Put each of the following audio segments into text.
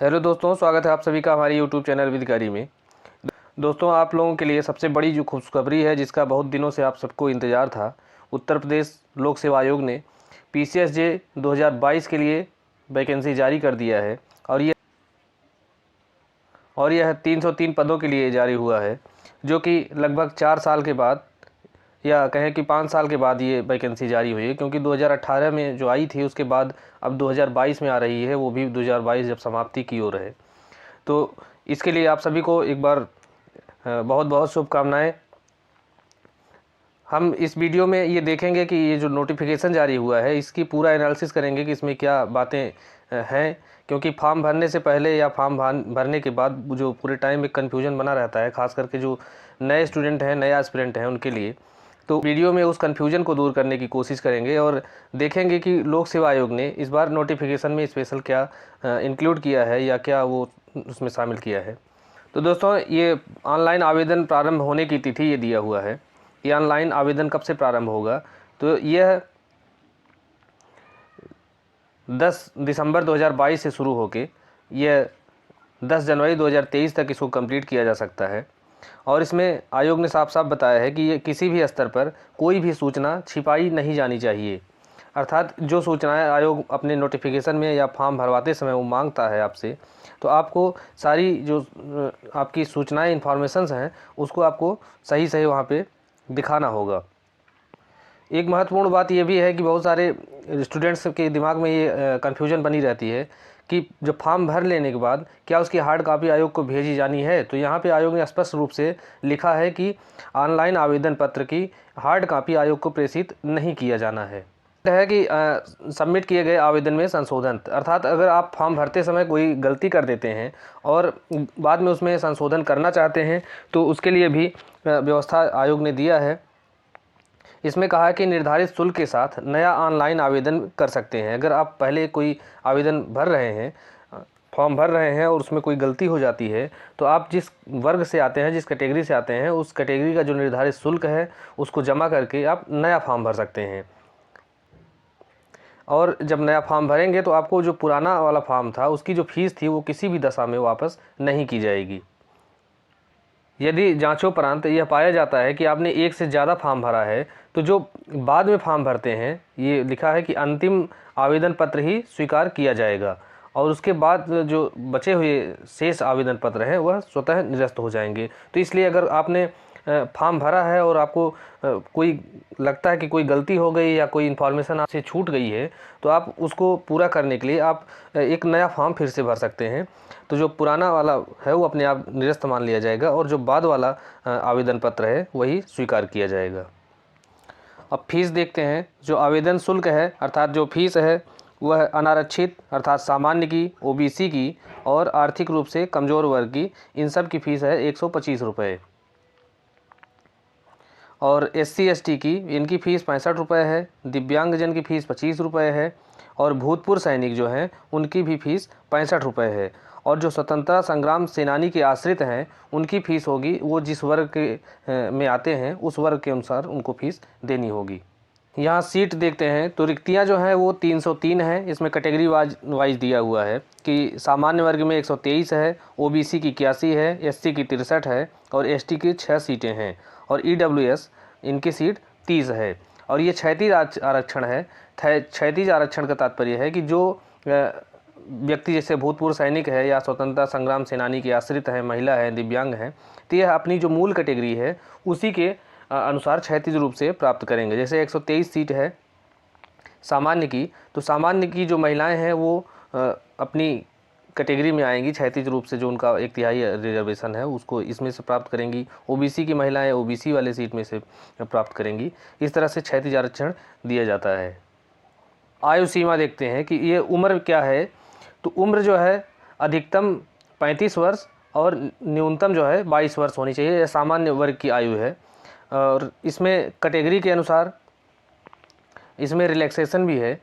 Hello दोस्तों, स्वागत है आप सभी का हमारे यूट्यूब चैनल विदकारी में। दोस्तों, आप लोगों के लिए सबसे बड़ी जो खुशखबरी है, जिसका बहुत दिनों से आप सबको इंतज़ार था। उत्तर प्रदेश लोक सेवा आयोग ने PCSJ 2022 के लिए वैकेंसी जारी कर दिया है और यह 303 पदों के लिए जारी हुआ है, जो कि लगभग 4 साल के बाद या कहें कि 5 साल के बाद ये वैकेंसी जारी हुई है, क्योंकि 2018 में जो आई थी उसके बाद अब 2022 में आ रही है, वो भी 2022 जब समाप्ति की ओर है। तो इसके लिए आप सभी को एक बार बहुत बहुत शुभकामनाएं। हम इस वीडियो में ये देखेंगे कि ये जो नोटिफिकेशन जारी हुआ है, इसकी पूरा एनालिसिस करेंगे कि इसमें क्या बातें हैं, क्योंकि फॉर्म भरने से पहले या फॉर्म भरने के बाद जो पूरे टाइम में कन्फ्यूजन बना रहता है, खास करके जो नए स्टूडेंट हैं, नए एस्पिरेंट हैं, उनके लिए। तो वीडियो में उस कन्फ्यूजन को दूर करने की कोशिश करेंगे और देखेंगे कि लोक सेवा आयोग ने इस बार नोटिफिकेशन में स्पेशल क्या इंक्लूड किया है या क्या वो उसमें शामिल किया है। तो दोस्तों, ये ऑनलाइन आवेदन प्रारंभ होने की तिथि ये दिया हुआ है। ये ऑनलाइन आवेदन कब से प्रारंभ होगा? तो यह 10 दिसंबर 2022 से शुरू होके यह 10 जनवरी 2023 तक इसको कंप्लीट किया जा सकता है। और इसमें आयोग ने साफ साफ बताया है कि ये किसी भी स्तर पर कोई भी सूचना छिपाई नहीं जानी चाहिए। अर्थात जो सूचनाएं आयोग अपने नोटिफिकेशन में या फॉर्म भरवाते समय वो मांगता है आपसे, तो आपको सारी जो आपकी सूचनाएं, इन्फॉर्मेशंस हैं, उसको आपको सही सही वहाँ पे दिखाना होगा। एक महत्वपूर्ण बात यह भी है कि बहुत सारे स्टूडेंट्स के दिमाग में ये कन्फ्यूजन बनी रहती है कि जब फॉर्म भर लेने के बाद क्या उसकी हार्ड कॉपी आयोग को भेजी जानी है। तो यहाँ पे आयोग ने स्पष्ट रूप से लिखा है कि ऑनलाइन आवेदन पत्र की हार्ड कॉपी आयोग को प्रेषित नहीं किया जाना है कि सबमिट किए गए आवेदन में संशोधन, अर्थात अगर आप फॉर्म भरते समय कोई गलती कर देते हैं और बाद में उसमें संशोधन करना चाहते हैं, तो उसके लिए भी व्यवस्था आयोग ने दिया है। इसमें कहा है कि निर्धारित शुल्क के साथ नया ऑनलाइन आवेदन कर सकते हैं। अगर आप पहले कोई आवेदन भर रहे हैं, फॉर्म भर रहे हैं और उसमें कोई गलती हो जाती है, तो आप जिस वर्ग से आते हैं, जिस कैटेगरी से आते हैं, उस कैटेगरी का जो निर्धारित शुल्क है उसको जमा करके आप नया फॉर्म भर सकते हैं। और जब नया फॉर्म भरेंगे तो आपको जो पुराना वाला फॉर्म था उसकी जो फीस थी वो किसी भी दशा में वापस नहीं की जाएगी। यदि जांचोपरांत यह पाया जाता है कि आपने एक से ज़्यादा फॉर्म भरा है, तो जो बाद में फॉर्म भरते हैं, ये लिखा है कि अंतिम आवेदन पत्र ही स्वीकार किया जाएगा और उसके बाद जो बचे हुए शेष आवेदन पत्र हैं वह स्वतः निरस्त हो जाएंगे। तो इसलिए अगर आपने फॉर्म भरा है और आपको कोई लगता है कि कोई गलती हो गई या कोई इन्फॉर्मेशन आपसे छूट गई है, तो आप उसको पूरा करने के लिए आप एक नया फॉर्म फिर से भर सकते हैं। तो जो पुराना वाला है वो अपने आप निरस्त मान लिया जाएगा और जो बाद वाला आवेदन पत्र है वही स्वीकार किया जाएगा। अब फीस देखते हैं। जो आवेदन शुल्क है, अर्थात जो फीस है, वह अनारक्षित अर्थात सामान्य की, OBC की और आर्थिक रूप से कमज़ोर वर्ग की, इन सब की फ़ीस है 125 रुपये। और SC ST की, इनकी फ़ीस 65 रुपये है। दिव्यांगजन की फ़ीस 25 रुपये है और भूतपूर्व सैनिक जो हैं उनकी भी फ़ीस 65 रुपये है। और जो स्वतंत्रता संग्राम सेनानी के आश्रित हैं उनकी फ़ीस होगी, वो जिस वर्ग के में आते हैं उस वर्ग के अनुसार उनको फ़ीस देनी होगी। यहाँ सीट देखते हैं तो रिक्तियाँ जो हैं वो 303 हैं। इसमें कैटेगरी वाइज दिया हुआ है कि सामान्य वर्ग में 123 है, OBC की 81 है, SC की 63 है और ST की 6 सीटें हैं और EWS इनकी सीट 30 है। और ये क्षैतिज आरक्षण है। क्षैतिज आरक्षण का तात्पर्य है कि जो व्यक्ति जैसे भूतपूर्व सैनिक है या स्वतंत्रता संग्राम सेनानी के आश्रित है, महिला है, दिव्यांग हैं, तो यह अपनी जो मूल कैटेगरी है उसी के अनुसार क्षैतिज रूप से प्राप्त करेंगे। जैसे 123 सीट है सामान्य की, तो सामान्य की जो महिलाएं हैं वो अपनी कैटेगरी में आएंगी, क्षैतिज रूप से जो उनका 1/3 रिजर्वेशन है उसको इसमें से प्राप्त करेंगी। OBC की महिलाएं OBC वाले सीट में से प्राप्त करेंगी। इस तरह से क्षैतिज आरक्षण दिया जाता है। आयु सीमा देखते हैं कि ये उम्र क्या है। तो उम्र जो है अधिकतम 35 वर्ष और न्यूनतम जो है 22 वर्ष होनी चाहिए। यह सामान्य वर्ग की आयु है। और इसमें कैटेगरी के अनुसार इसमें रिलैक्सेशन भी है।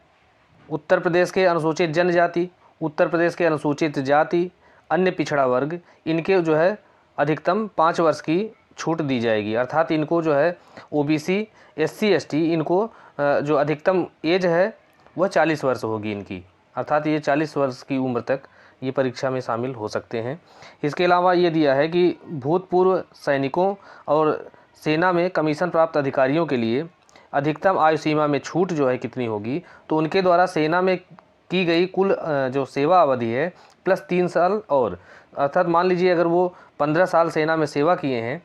उत्तर प्रदेश के अनुसूचित जनजाति, उत्तर प्रदेश के अनुसूचित जाति, अन्य पिछड़ा वर्ग, इनके जो है अधिकतम 5 वर्ष की छूट दी जाएगी। अर्थात इनको जो है OBC SC ST इनको जो अधिकतम एज है वह 40 वर्ष होगी इनकी। अर्थात ये 40 वर्ष की उम्र तक ये परीक्षा में शामिल हो सकते हैं। इसके अलावा ये दिया है कि भूतपूर्व सैनिकों और सेना में कमीशन प्राप्त अधिकारियों के लिए अधिकतम आयु सीमा में छूट जो है कितनी होगी, तो उनके द्वारा सेना में की गई कुल जो सेवा अवधि है प्लस 3 साल और, अर्थात मान लीजिए अगर वो 15 साल सेना में सेवा किए हैं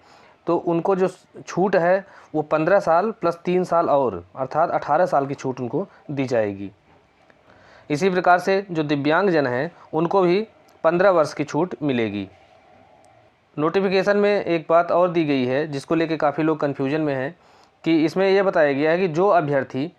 तो उनको जो छूट है वो 15 साल प्लस 3 साल और, अर्थात 18 साल की छूट उनको दी जाएगी। इसी प्रकार से जो दिव्यांगजन हैं उनको भी 15 वर्ष की छूट मिलेगी। नोटिफिकेशन में एक बात और दी गई है जिसको लेके काफ़ी लोग कन्फ्यूजन में हैं कि इसमें यह बताया गया है कि जो अभ्यर्थी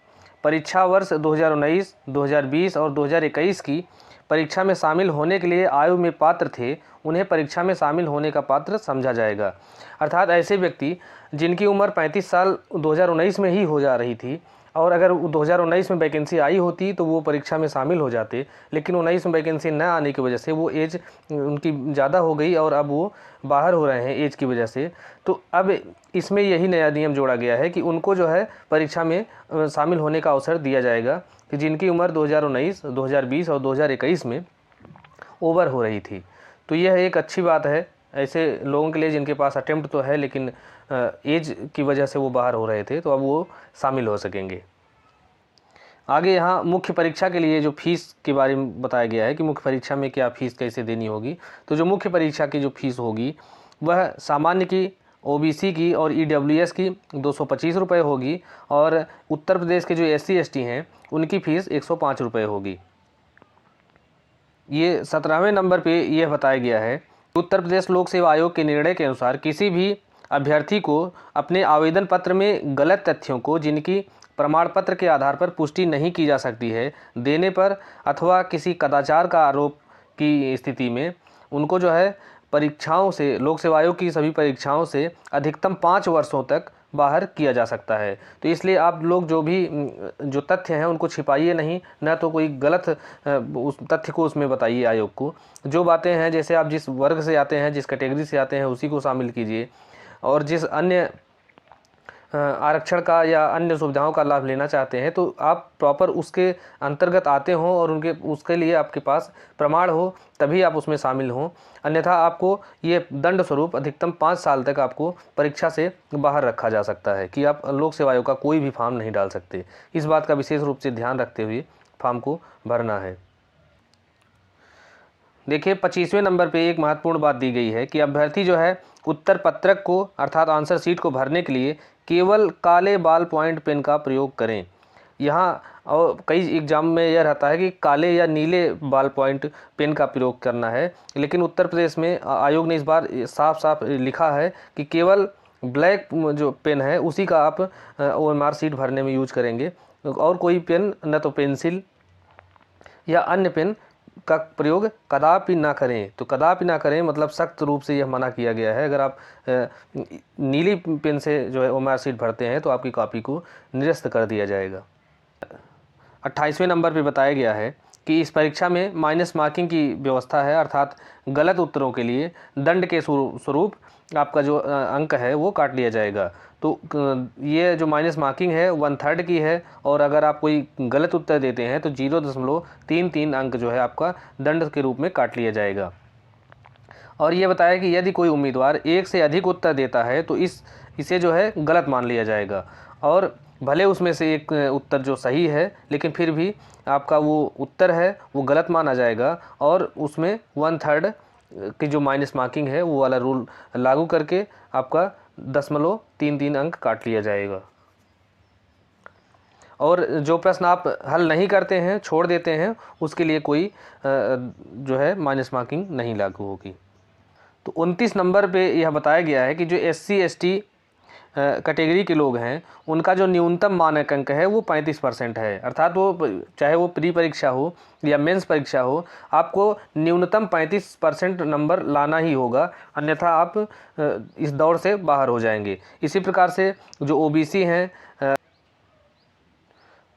परीक्षा वर्ष 2019, 2020 और 2021 की परीक्षा में शामिल होने के लिए आयु में पात्र थे, उन्हें परीक्षा में शामिल होने का पात्र समझा जाएगा। अर्थात ऐसे व्यक्ति जिनकी उम्र 35 साल 2019 में ही हो जा रही थी और अगर 2019 में वैकेंसी आई होती तो वो परीक्षा में शामिल हो जाते, लेकिन 19 में वैकेंसी न आने की वजह से वो एज उनकी ज़्यादा हो गई और अब वो बाहर हो रहे हैं एज की वजह से। तो अब इसमें यही नया नियम जोड़ा गया है कि उनको जो है परीक्षा में शामिल होने का अवसर दिया जाएगा कि जिनकी उम्र 2019, 2020 और 2021 में ओवर हो रही थी। तो यह एक अच्छी बात है ऐसे लोगों के लिए जिनके पास अटेम्प्ट तो है लेकिन एज की वजह से वो बाहर हो रहे थे, तो अब वो शामिल हो सकेंगे। आगे यहाँ मुख्य परीक्षा के लिए जो फीस के बारे में बताया गया है कि मुख्य परीक्षा में क्या फ़ीस कैसे देनी होगी। तो जो मुख्य परीक्षा की जो फीस होगी वह सामान्य की, ओबीसी की और ईडब्ल्यूएस की 225 रुपये होगी और उत्तर प्रदेश के जो SC ST हैं उनकी फ़ीस 105 रुपये होगी। ये 17वें नंबर पे यह बताया गया है उत्तर प्रदेश लोक सेवा आयोग के निर्णय के अनुसार किसी भी अभ्यर्थी को अपने आवेदन पत्र में गलत तथ्यों को जिनकी प्रमाण पत्र के आधार पर पुष्टि नहीं की जा सकती है देने पर अथवा किसी कदाचार का आरोप की स्थिति में उनको जो है परीक्षाओं से, लोक सेवा आयोग की सभी परीक्षाओं से अधिकतम 5 वर्षों तक बाहर किया जा सकता है। तो इसलिए आप लोग जो भी जो तथ्य हैं उनको छिपाइए नहीं, न तो कोई गलत उस तथ्य को उसमें बताइए आयोग को। जो बातें हैं जैसे आप जिस वर्ग से आते हैं, जिस कैटेगरी से आते हैं उसी को शामिल कीजिए और जिस अन्य आरक्षण का या अन्य सुविधाओं का लाभ लेना चाहते हैं तो आप प्रॉपर उसके अंतर्गत आते हों और उनके उसके लिए आपके पास प्रमाण हो तभी आप उसमें शामिल हों, अन्यथा आपको ये दंड स्वरूप अधिकतम 5 साल तक आपको परीक्षा से बाहर रखा जा सकता है कि आप लोक सेवा आयोग का कोई भी फॉर्म नहीं डाल सकते। इस बात का विशेष रूप से ध्यान रखते हुए फॉर्म को भरना है। देखिए 25वें नंबर पे एक महत्वपूर्ण बात दी गई है कि अभ्यर्थी जो है उत्तर पत्रक को अर्थात आंसर शीट को भरने के लिए केवल काले बाल पॉइंट पेन का प्रयोग करें। यहाँ और कई एग्जाम में यह रहता है कि काले या नीले बाल पॉइंट पेन का प्रयोग करना है, लेकिन उत्तर प्रदेश में आयोग ने इस बार साफ साफ लिखा है कि केवल ब्लैक जो पेन है उसी का आप OMR शीट भरने में यूज करेंगे और कोई पेन न तो पेंसिल या अन्य पेन का प्रयोग कदापि ना करें। तो कदापि ना करें मतलब सख्त रूप से यह मना किया गया है। अगर आप नीली पेन से जो है OMR शीट भरते हैं तो आपकी कॉपी को निरस्त कर दिया जाएगा। 28वें नंबर पे बताया गया है कि इस परीक्षा में माइनस मार्किंग की व्यवस्था है, अर्थात गलत उत्तरों के लिए दंड के स्वरूप आपका जो अंक है वो काट लिया जाएगा। तो ये जो माइनस मार्किंग है 1/3 की है और अगर आप कोई गलत उत्तर देते हैं तो 0.33 अंक जो है आपका दंड के रूप में काट लिया जाएगा। और ये बताया कि यदि कोई उम्मीदवार एक से अधिक उत्तर देता है तो इसे जो है गलत मान लिया जाएगा और भले उसमें से एक उत्तर जो सही है लेकिन फिर भी आपका वो उत्तर है वो गलत माना जाएगा और उसमें 1/3 की जो माइनस मार्किंग है वो वाला रूल लागू करके आपका 0.33 अंक काट लिया जाएगा। और जो प्रश्न आप हल नहीं करते हैं, छोड़ देते हैं, उसके लिए कोई जो है माइनस मार्किंग नहीं लागू होगी। तो 29 नंबर पे यह बताया गया है कि जो SC ST कैटेगरी के लोग हैं उनका जो न्यूनतम मानक अंक है वो 35% है, अर्थात वो चाहे वो प्री परीक्षा हो या मेंस परीक्षा हो आपको न्यूनतम 35% नंबर लाना ही होगा, अन्यथा आप इस दौड़ से बाहर हो जाएंगे। इसी प्रकार से जो OBC हैं,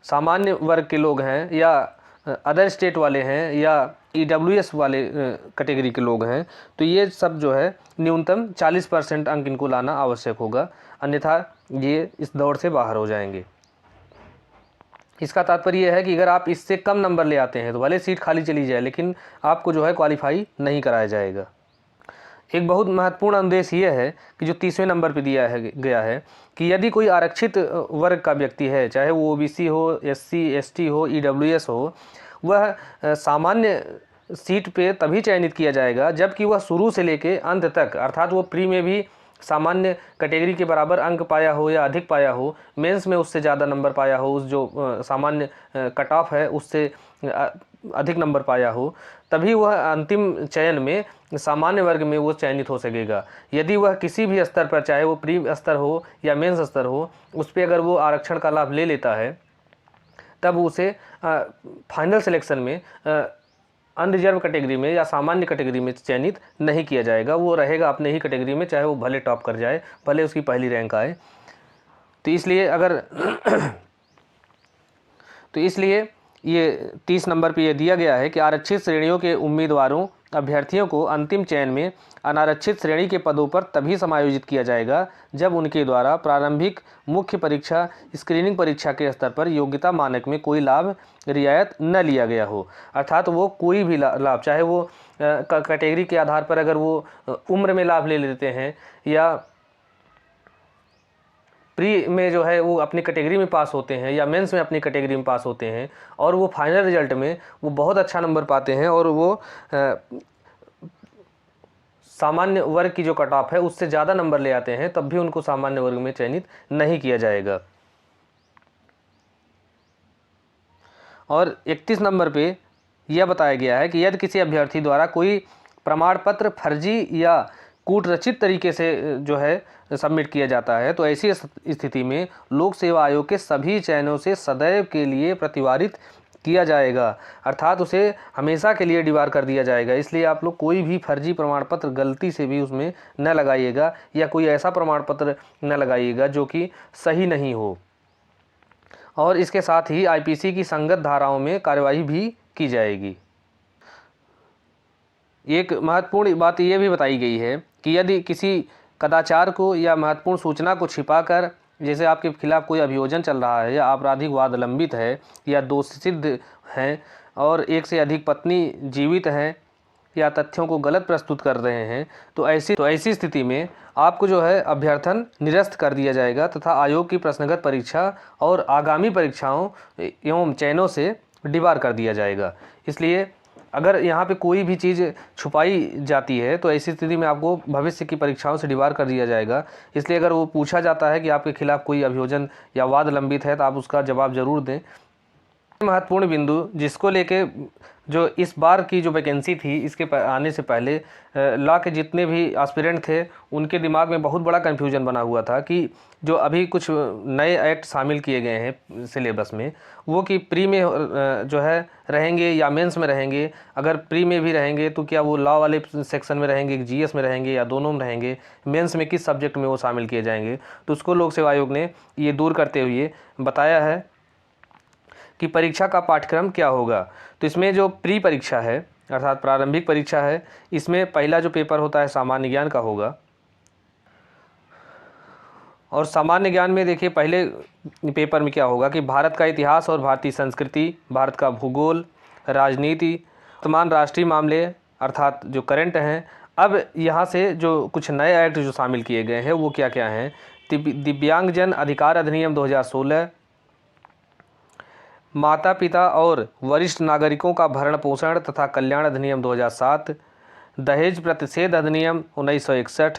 सामान्य वर्ग के लोग हैं या अदर स्टेट वाले हैं या EWS वाले कैटेगरी के लोग हैं तो ये सब जो है न्यूनतम 40% अंक इनको लाना आवश्यक होगा, अन्यथा ये इस दौड़ से बाहर हो जाएंगे। इसका तात्पर्य यह है कि अगर आप इससे कम नंबर ले आते हैं तो भले सीट खाली चली जाए, लेकिन आपको जो है क्वालिफाई नहीं कराया जाएगा। एक बहुत महत्वपूर्ण अनुदेश यह है कि जो 30वें नंबर पर दिया है गया है कि यदि कोई आरक्षित वर्ग का व्यक्ति है, चाहे वो ओबीसी हो, एससी, एसटी हो, ईडब्ल्यूएस हो, वह सामान्य सीट पे तभी चयनित किया जाएगा जबकि वह शुरू से लेके अंत तक, अर्थात वो प्री में भी सामान्य कैटेगरी के बराबर अंक पाया हो या अधिक पाया हो, मेंस में उससे ज़्यादा नंबर पाया हो, उस जो सामान्य कट ऑफ है उससे अधिक नंबर पाया हो, तभी वह अंतिम चयन में सामान्य वर्ग में वो चयनित हो सकेगा। यदि वह किसी भी स्तर पर, चाहे वो प्री स्तर हो या मेंस स्तर हो, उस पर अगर वो आरक्षण का लाभ ले लेता है, तब उसे फाइनल सिलेक्शन में अनरिजर्व कैटेगरी में या सामान्य कैटेगरी में चयनित नहीं किया जाएगा। वो रहेगा अपने ही कैटेगरी में, चाहे वो भले टॉप कर जाए, भले उसकी पहली रैंक आए। तो इसलिए ये 30 नंबर पे ये दिया गया है कि आरक्षित श्रेणियों के उम्मीदवारों अभ्यर्थियों को अंतिम चयन में अनारक्षित श्रेणी के पदों पर तभी समायोजित किया जाएगा जब उनके द्वारा प्रारंभिक मुख्य परीक्षा स्क्रीनिंग परीक्षा के स्तर पर योग्यता मानक में कोई लाभ रियायत न लिया गया हो। अर्थात वो कोई भी लाभ, चाहे वो कैटेगरी के आधार पर अगर वो उम्र में लाभ ले लेते हैं या प्री में जो है वो अपनी कैटेगरी में पास होते हैं या मेंस में अपनी कैटेगरी में पास होते हैं और वो फाइनल रिजल्ट में वो बहुत अच्छा नंबर पाते हैं और वो सामान्य वर्ग की जो कट ऑफ है उससे ज़्यादा नंबर ले आते हैं, तब भी उनको सामान्य वर्ग में चयनित नहीं किया जाएगा। और 31 नंबर पे यह बताया गया है कि यदि किसी अभ्यर्थी द्वारा कोई प्रमाण पत्र फर्जी या कूटरचित तरीके से जो है सबमिट किया जाता है तो ऐसी स्थिति में लोक सेवा आयोग के सभी चयनों से सदैव के लिए प्रतिवारित किया जाएगा, अर्थात उसे हमेशा के लिए डिबार कर दिया जाएगा। इसलिए आप लोग कोई भी फर्जी प्रमाण पत्र गलती से भी उसमें न लगाइएगा या कोई ऐसा प्रमाण पत्र न लगाइएगा जो कि सही नहीं हो। और इसके साथ ही आईपीसी की संगत धाराओं में कार्यवाही भी की जाएगी। एक महत्वपूर्ण बात यह भी बताई गई है कि यदि किसी कदाचार को या महत्वपूर्ण सूचना को छिपाकर, जैसे आपके खिलाफ कोई अभियोजन चल रहा है या आपराधिक वाद लंबित है या दोषी सिद्ध हैं और एक से अधिक पत्नी जीवित हैं या तथ्यों को गलत प्रस्तुत कर रहे हैं, तो ऐसी स्थिति में आपको जो है अभ्यर्थन निरस्त कर दिया जाएगा तथा आयोग की प्रश्नगत परीक्षा और आगामी परीक्षाओं एवं चयनों से डिबार कर दिया जाएगा। इसलिए अगर यहाँ पे कोई भी चीज़ छुपाई जाती है तो ऐसी स्थिति में आपको भविष्य की परीक्षाओं से डिबार कर दिया जाएगा। इसलिए अगर वो पूछा जाता है कि आपके खिलाफ कोई अभियोजन या वाद लंबित है तो आप उसका जवाब ज़रूर दें। महत्वपूर्ण बिंदु जिसको लेके जो इस बार की जो वैकेंसी थी इसके आने से पहले लॉ के जितने भी एस्पिरेंट थे उनके दिमाग में बहुत बड़ा कन्फ्यूजन बना हुआ था कि जो अभी कुछ नए एक्ट शामिल किए गए हैं सिलेबस में, वो कि प्री में जो है रहेंगे या मेंस में रहेंगे। अगर प्री में भी रहेंगे तो क्या वो लॉ वाले सेक्शन में रहेंगे, जीएस में रहेंगे या दोनों में रहेंगे, मेंस में किस सब्जेक्ट में वो शामिल किए जाएंगे। तो उसको लोक सेवा आयोग ने ये दूर करते हुए बताया है कि परीक्षा का पाठ्यक्रम क्या होगा। तो इसमें जो प्री परीक्षा है अर्थात प्रारंभिक परीक्षा है, इसमें पहला जो पेपर होता है सामान्य ज्ञान का होगा। और सामान्य ज्ञान में देखिए पहले पेपर में क्या होगा कि भारत का इतिहास और भारतीय संस्कृति, भारत का भूगोल, राजनीति, वर्तमान राष्ट्रीय मामले अर्थात जो करंट हैं। अब यहाँ से जो कुछ नए एक्ट जो शामिल किए गए हैं वो क्या क्या हैं। दिव्यांगजन अधिकार अधिनियम 2016, माता पिता और वरिष्ठ नागरिकों का भरण पोषण तथा कल्याण अधिनियम 2007, दहेज प्रतिषेध अधिनियम 1961,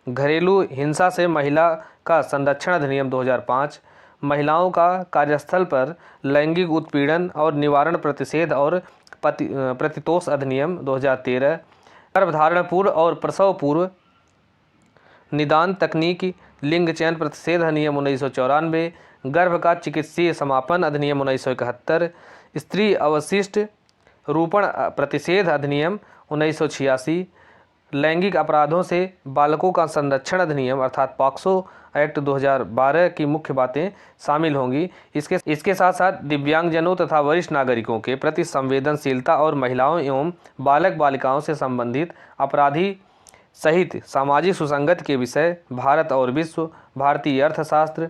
घरेलू हिंसा से महिला का संरक्षण अधिनियम 2005, महिलाओं का कार्यस्थल पर लैंगिक उत्पीड़न और निवारण प्रतिषेध और प्रतितोष अधिनियम 2013, गर्भधारण पूर्व और प्रसव पूर्व निदान तकनीकी लिंग चयन प्रतिषेध अधिनियम 1994, गर्भ का चिकित्सीय समापन अधिनियम 1971, स्त्री अवशिष्ट रूपण प्रतिषेध अधिनियम 1986, लैंगिक अपराधों से बालकों का संरक्षण अधिनियम अर्थात पॉक्सो एक्ट 2012 की मुख्य बातें शामिल होंगी। इसके साथ साथ दिव्यांगजनों तथा वरिष्ठ नागरिकों के प्रति संवेदनशीलता और महिलाओं एवं बालक बालिकाओं से संबंधित अपराधी सहित सामाजिक सुसंगति के विषय, भारत और विश्व, भारतीय अर्थशास्त्र,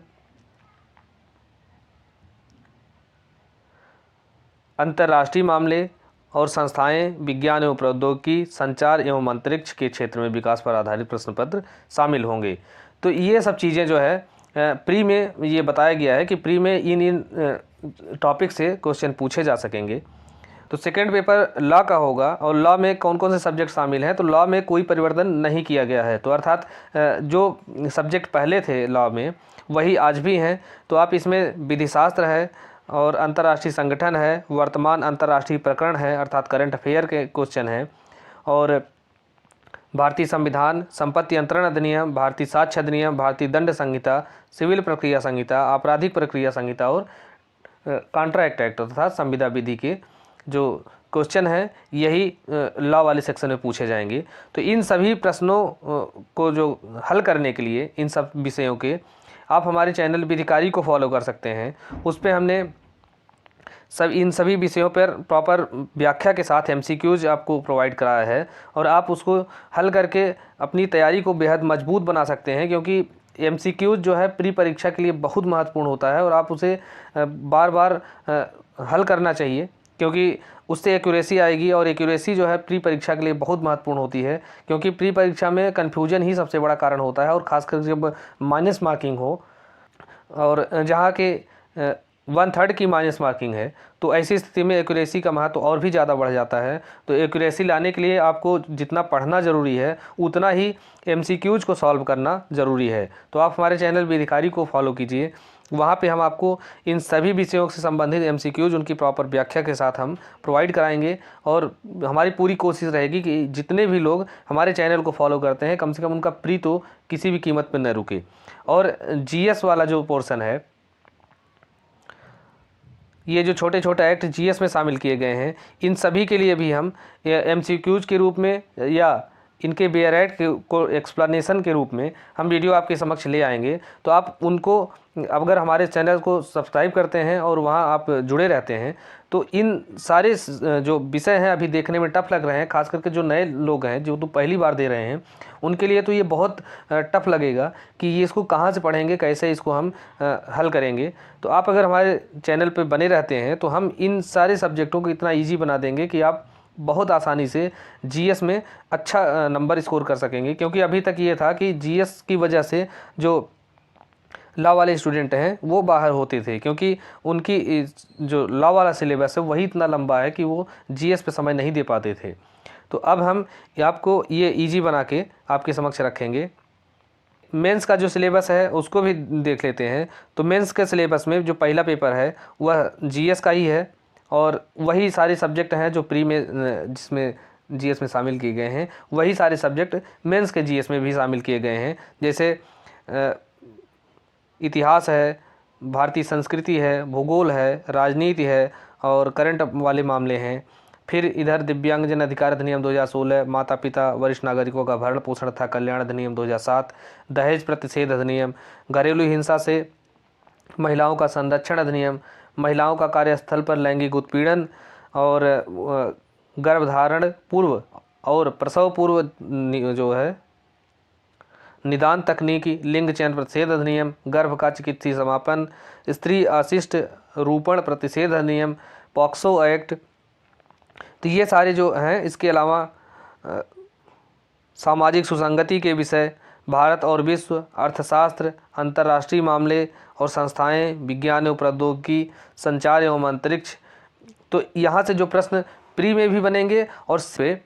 अंतर्राष्ट्रीय मामले और संस्थाएं, विज्ञान एवं प्रौद्योगिकी, संचार एवं अंतरिक्ष के क्षेत्र में विकास पर आधारित प्रश्न पत्र शामिल होंगे। तो ये सब चीज़ें जो है प्री में ये बताया गया है कि प्री में इन टॉपिक से क्वेश्चन पूछे जा सकेंगे। तो सेकंड पेपर लॉ का होगा, और लॉ में कौन कौन से सब्जेक्ट शामिल हैं। तो लॉ में कोई परिवर्तन नहीं किया गया है, तो अर्थात जो सब्जेक्ट पहले थे लॉ में वही आज भी हैं। तो आप इसमें विधिशास्त्र है और अंतर्राष्ट्रीय संगठन है, वर्तमान अंतर्राष्ट्रीय प्रकरण है अर्थात करंट अफेयर के क्वेश्चन हैं, और भारतीय संविधान, संपत्ति अंतरण अधिनियम, भारतीय साक्ष्य अधिनियम, भारतीय दंड संहिता, सिविल प्रक्रिया संहिता, आपराधिक प्रक्रिया संहिता और कॉन्ट्रैक्ट एक्ट तथा संविदा विधि के जो क्वेश्चन है यही लॉ वाले सेक्शन में पूछे जाएंगे। तो इन सभी प्रश्नों को जो हल करने के लिए इन सब विषयों के आप हमारे चैनल विधिकारी को फॉलो कर सकते हैं। उस पर हमने इन सभी विषयों पर प्रॉपर व्याख्या के साथ एमसीक्यूज आपको प्रोवाइड कराया है, और आप उसको हल करके अपनी तैयारी को बेहद मजबूत बना सकते हैं, क्योंकि एमसीक्यूज जो है प्री परीक्षा के लिए बहुत महत्वपूर्ण होता है और आप उसे बार बार हल करना चाहिए, क्योंकि उससे एक्यूरेसी आएगी, और एक्यूरेसी जो है प्री परीक्षा के लिए बहुत महत्वपूर्ण होती है, क्योंकि प्री परीक्षा में कन्फ्यूजन ही सबसे बड़ा कारण होता है, और ख़ासकर जब माइनस मार्किंग हो और जहाँ के 1/3 की माइनस मार्किंग है, तो ऐसी स्थिति में एक्यूरेसी का महत्व और भी ज़्यादा बढ़ जाता है। तो एक्यूरेसी लाने के लिए आपको जितना पढ़ना ज़रूरी है उतना ही एमसीक्यूज को सॉल्व करना ज़रूरी है। तो आप हमारे चैनल विधिकारी को फॉलो कीजिए, वहाँ पे हम आपको इन सभी विषयों से संबंधित एमसीक्यूज उनकी प्रॉपर व्याख्या के साथ हम प्रोवाइड कराएंगे, और हमारी पूरी कोशिश रहेगी कि जितने भी लोग हमारे चैनल को फॉलो करते हैं कम से कम उनका प्री तो किसी भी कीमत पर न रुके। और जीएस वाला जो पोर्शन है, ये जो छोटे छोटे एक्ट जीएस में शामिल किए गए हैं, इन सभी के लिए भी हम एमसीक्यूज के रूप में या इनके बेयर को एक्सप्लेनेशन के रूप में हम वीडियो आपके समक्ष ले आएंगे। तो आप उनको अगर हमारे चैनल को सब्सक्राइब करते हैं और वहाँ आप जुड़े रहते हैं, तो इन सारे जो विषय हैं अभी देखने में टफ लग रहे हैं, खास करके जो नए लोग हैं जो तो पहली बार दे रहे हैं उनके लिए तो ये बहुत टफ लगेगा कि ये इसको कहाँ से पढ़ेंगे, कैसे इसको हम हल करेंगे। तो आप अगर हमारे चैनल पर बने रहते हैं तो हम इन सारे सब्जेक्टों को इतना ईजी बना देंगे कि आप बहुत आसानी से जीएस में अच्छा नंबर स्कोर कर सकेंगे। क्योंकि अभी तक ये था कि जीएस की वजह से जो लॉ वाले स्टूडेंट हैं वो बाहर होते थे, क्योंकि उनकी जो लॉ वाला सिलेबस है वही इतना लंबा है कि वो जीएस पे समय नहीं दे पाते थे। तो अब हम आपको ये इजी बना के आपके समक्ष रखेंगे। मेंस का जो सिलेबस है उसको भी देख लेते हैं। तो मेंस के सिलेबस में जो पहला पेपर है वह जीएस का ही है, और वही सारे सब्जेक्ट हैं जो प्री में जिसमें जीएस में शामिल किए गए हैं, वही सारे सब्जेक्ट मेंस के जीएस में भी शामिल किए गए हैं। जैसे इतिहास है, भारतीय संस्कृति है, भूगोल है, राजनीति है और करंट वाले मामले हैं। फिर इधर दिव्यांगजन अधिकार अधिनियम 2016, माता पिता वरिष्ठ नागरिकों का भरण पोषण तथा कल्याण अधिनियम 2007, दहेज प्रतिषेध अधिनियम, घरेलू हिंसा से महिलाओं का संरक्षण अधिनियम, महिलाओं का कार्यस्थल पर लैंगिक उत्पीड़न और गर्भधारण पूर्व और प्रसव पूर्व जो है निदान तकनीकी, लिंग चयन प्रतिषेध अधिनियम, गर्भ का चिकित्सीय समापन, स्त्री अशिष्ट रूपण प्रतिषेध अधिनियम, पॉक्सो एक्ट। तो ये सारे जो हैं, इसके अलावा सामाजिक सुसंगति के विषय, भारत और विश्व, अर्थशास्त्र, अंतर्राष्ट्रीय मामले और संस्थाएं, विज्ञान एवं प्रौद्योगिकी, संचार एवं अंतरिक्ष। तो यहाँ से जो प्रश्न प्री में भी बनेंगे और से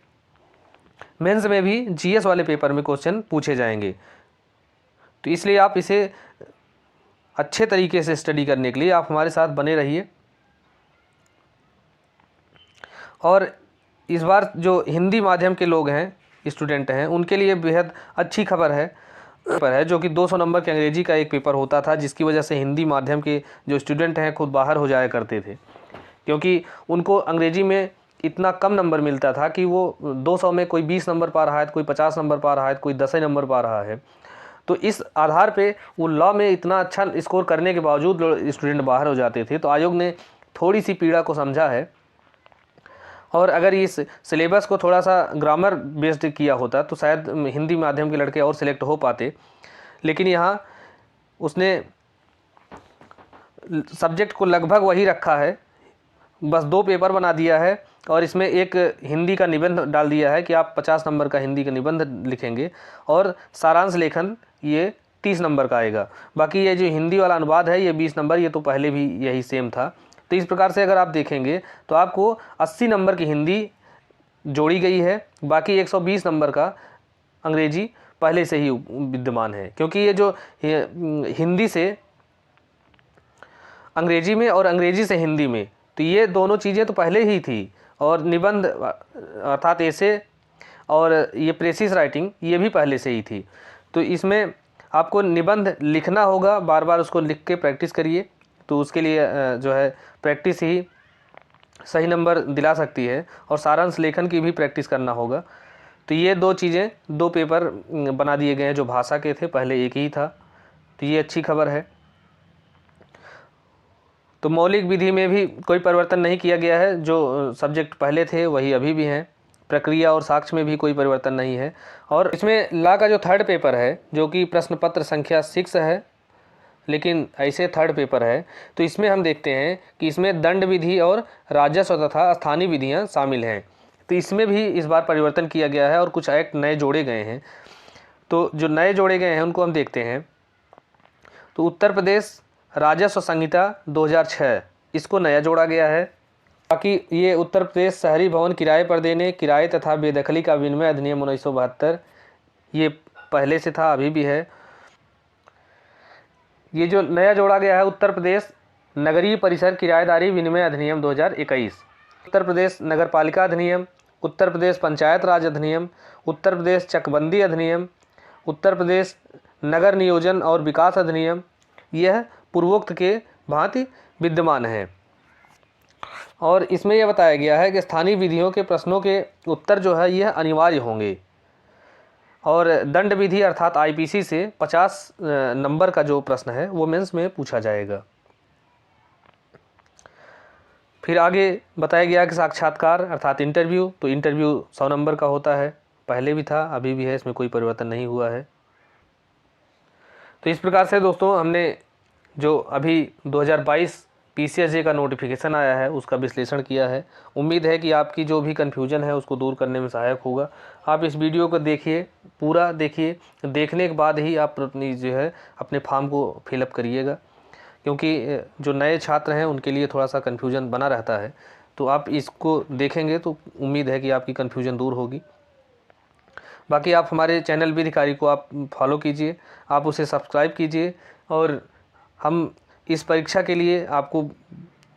मेंस में भी जीएस वाले पेपर में क्वेश्चन पूछे जाएंगे। तो इसलिए आप इसे अच्छे तरीके से स्टडी करने के लिए आप हमारे साथ बने रहिए। और इस बार जो हिंदी माध्यम के लोग हैं, स्टूडेंट हैं, उनके लिए बेहद अच्छी खबर है जो कि 200 नंबर के अंग्रेजी का एक पेपर होता था, जिसकी वजह से हिंदी माध्यम के जो स्टूडेंट हैं खुद बाहर हो जाया करते थे, क्योंकि उनको अंग्रेजी में इतना कम नंबर मिलता था कि वो 200 में कोई 20 नंबर पा रहा है, कोई 50 नंबर पा रहा है, कोई 10 नंबर पा रहा है। तो इस आधार पे वो लॉ में इतना अच्छा स्कोर करने के बावजूद स्टूडेंट बाहर हो जाते थे। तो आयोग ने थोड़ी सी पीड़ा को समझा है, और अगर इस सिलेबस को थोड़ा सा ग्रामर बेस्ड किया होता तो शायद हिंदी माध्यम के लड़के और सिलेक्ट हो पाते। लेकिन यहाँ उसने सब्जेक्ट को लगभग वही रखा है, बस 2 पेपर बना दिया है और इसमें एक हिंदी का निबंध डाल दिया है कि आप 50 नंबर का हिंदी का निबंध लिखेंगे और सारांश लेखन ये 30 नंबर का आएगा। बाकी ये जो हिंदी वाला अनुवाद है ये 20 नंबर, ये तो पहले भी यही सेम था। तो इस प्रकार से अगर आप देखेंगे तो आपको 80 नंबर की हिंदी जोड़ी गई है, बाकी 120 नंबर का अंग्रेजी पहले से ही विद्यमान है, क्योंकि ये जो हिंदी से अंग्रेजी में और अंग्रेजी से हिंदी में, तो ये दोनों चीज़ें तो पहले ही थी। और निबंध अर्थात ऐसे और ये प्रेसिस राइटिंग ये भी पहले से ही थी। तो इसमें आपको निबंध लिखना होगा, बार बार उसको लिख के प्रैक्टिस करिए, तो उसके लिए जो है प्रैक्टिस ही सही नंबर दिला सकती है। और सारांश लेखन की भी प्रैक्टिस करना होगा। तो ये 2 चीज़ें, 2 पेपर बना दिए गए हैं जो भाषा के थे, पहले एक ही था, तो ये अच्छी खबर है। तो मौलिक विधि में भी कोई परिवर्तन नहीं किया गया है, जो सब्जेक्ट पहले थे वही अभी भी हैं। प्रक्रिया और साक्ष्य में भी कोई परिवर्तन नहीं है। और इसमें लॉ का जो 3rd पेपर है, जो कि प्रश्न पत्र संख्या 6 है, लेकिन ऐसे 3rd पेपर है, तो इसमें हम देखते हैं कि इसमें दंड विधि और राजस्व तथा स्थानीय विधियाँ शामिल हैं। तो इसमें भी इस बार परिवर्तन किया गया है और कुछ एक्ट नए जोड़े गए हैं। तो जो नए जोड़े गए हैं उनको हम देखते हैं। तो उत्तर प्रदेश राजस्व संहिता 2006, इसको नया जोड़ा गया है। बाकी ये उत्तर प्रदेश शहरी भवन किराए पर देने, किराए तथा बेदखली का विनिमय अधिनियम 1972, ये पहले से था, अभी भी है। ये जो नया जोड़ा गया है उत्तर प्रदेश नगरीय परिसर किराएदारी विनिमय अधिनियम 2021, उत्तर प्रदेश नगरपालिका अधिनियम, उत्तर प्रदेश पंचायत राज अधिनियम, उत्तर प्रदेश चकबंदी अधिनियम, उत्तर प्रदेश नगर नियोजन और विकास अधिनियम, यह पूर्वोक्त के भांति विद्यमान है। और इसमें यह बताया गया है कि स्थानीय विधियों के प्रश्नों के उत्तर जो है यह अनिवार्य होंगे। और दंड विधि अर्थात आईपीसी से 50 नंबर का जो प्रश्न है वो मेंस में पूछा जाएगा। फिर आगे बताया गया कि साक्षात्कार अर्थात इंटरव्यू, तो इंटरव्यू 100 नंबर का होता है, पहले भी था, अभी भी है, इसमें कोई परिवर्तन नहीं हुआ है। तो इस प्रकार से दोस्तों हमने जो अभी 2022 पीसीएसजे का नोटिफिकेशन आया है उसका विश्लेषण किया है। उम्मीद है कि आपकी जो भी कन्फ्यूजन है उसको दूर करने में सहायक होगा। आप इस वीडियो को देखिए, पूरा देखिए, देखने के बाद ही आप अपनी जो है अपने फॉर्म को फिलअप करिएगा, क्योंकि जो नए छात्र हैं उनके लिए थोड़ा सा कन्फ्यूजन बना रहता है। तो आप इसको देखेंगे तो उम्मीद है कि आपकी कन्फ्यूजन दूर होगी। बाकी आप हमारे चैनल भी अधिकारी को आप फॉलो कीजिए, आप उसे सब्सक्राइब कीजिए, और हम इस परीक्षा के लिए आपको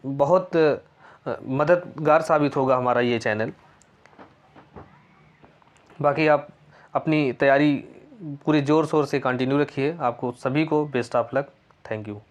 बहुत मददगार साबित होगा हमारा ये चैनल। बाकी आप अपनी तैयारी पूरे ज़ोर शोर से कंटिन्यू रखिए। आपको सभी को best of luck. Thank you.